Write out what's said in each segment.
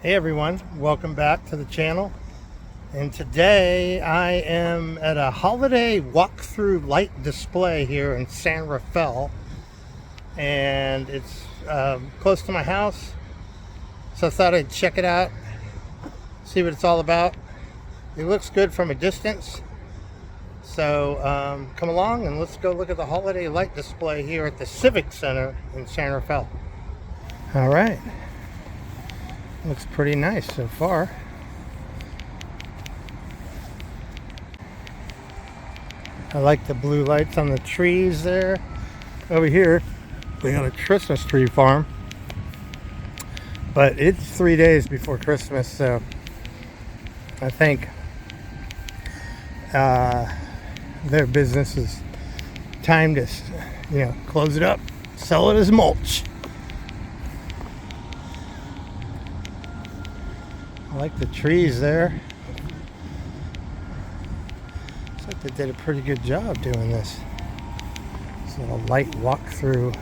Hey everyone, welcome back to the channel. And today I am at a holiday walkthrough light display here in San Rafael. And it's close to my house, so I thought I'd check it out, see what it's all about. It looks good from a distance. So come along and let's go look at the holiday light display here at the Civic Center in San Rafael. All right. Looks pretty nice so far. I like the blue lights on the trees there. Over here, we got a Christmas tree farm. But it's 3 days before Christmas, so I think their business is time to, close it up, sell it as mulch. I like the trees there. Looks like they did a pretty good job doing this. It's a little light walkthrough.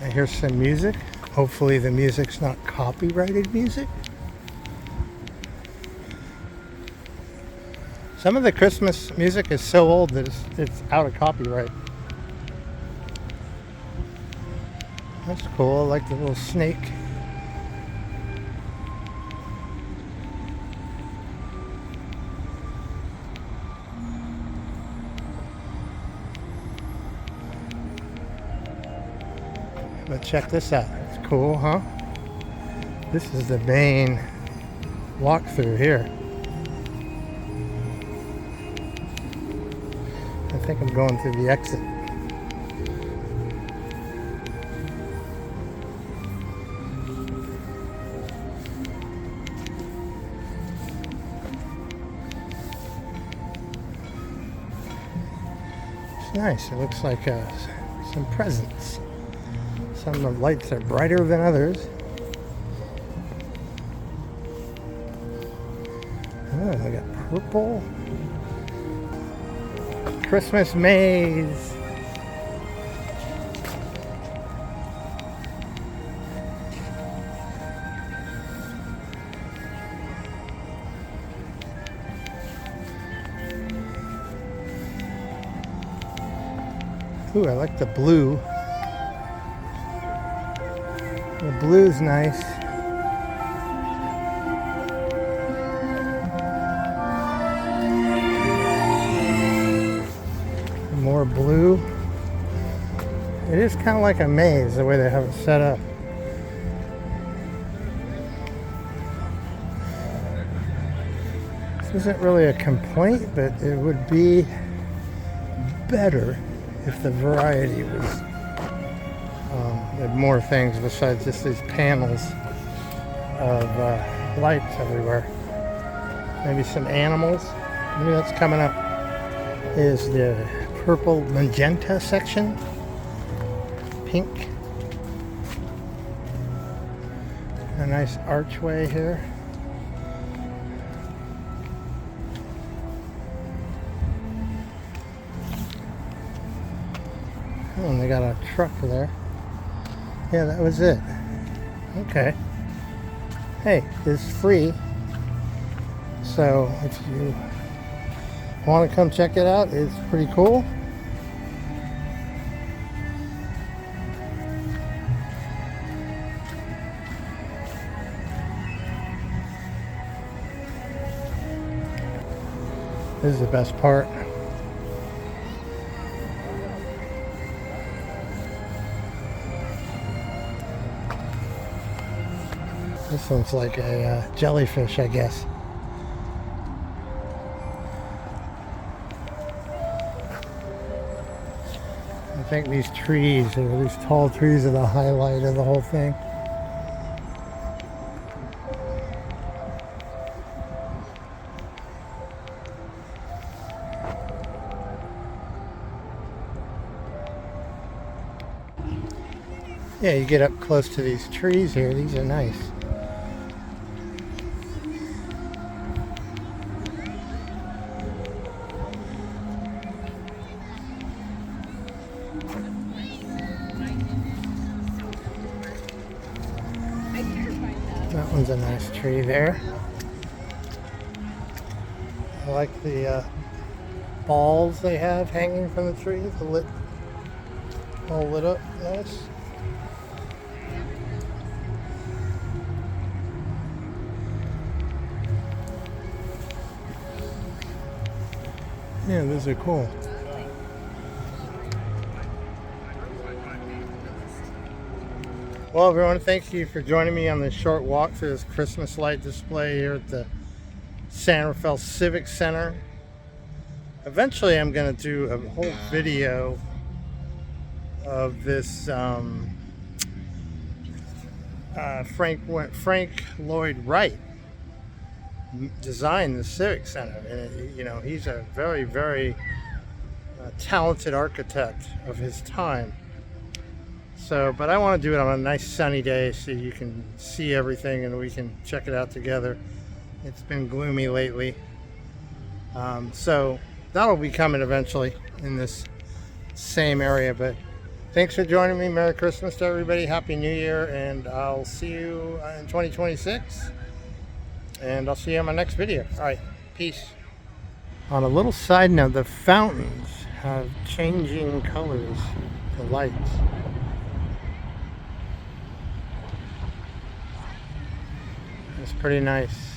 I hear some music. Hopefully the music's not copyrighted music. Some of the Christmas music is so old that it's out of copyright. That's cool. I like the little snake. But check this out. It's cool, huh? This is the main walkthrough here. I think I'm going through the exit. It's nice. It looks like some presents. Some of the lights are brighter than others. Oh, I got purple. Christmas maze. Ooh, I like the blue. The blue's nice. More blue. It is kind of like a maze the way they have it set up. This isn't really a complaint, but it would be better if the variety was more things besides just these panels of lights everywhere. Maybe some animals. Maybe that's coming up. Is the purple magenta section. Pink. A nice archway here. Oh, and they got a truck there. Yeah, that was it. Okay. Hey, it's free. So if you want to come check it out, it's pretty cool. This is the best part. This one's like a jellyfish, I guess. I think these trees, these tall trees, are the highlight of the whole thing. Yeah, you get up close to these trees here. These are nice. one's a nice tree there. I like the balls they have hanging from the tree. All lit up nice. Yeah, those are cool. Well, everyone, thank you for joining me on this short walk through this Christmas light display here at the San Rafael Civic Center. Eventually, I'm going to do a whole video of this Frank Lloyd Wright designed the Civic Center, and you know, he's a very, very talented architect of his time. So, but I want to do it on a nice sunny day so you can see everything and we can check it out together. It's been gloomy lately. So that'll be coming eventually in this same area. But thanks for joining me. Merry Christmas to everybody. Happy New Year. And I'll see you in 2026. And I'll see you on my next video. All right. Peace. On a little side note, the fountains have changing colors, the lights. It's pretty nice.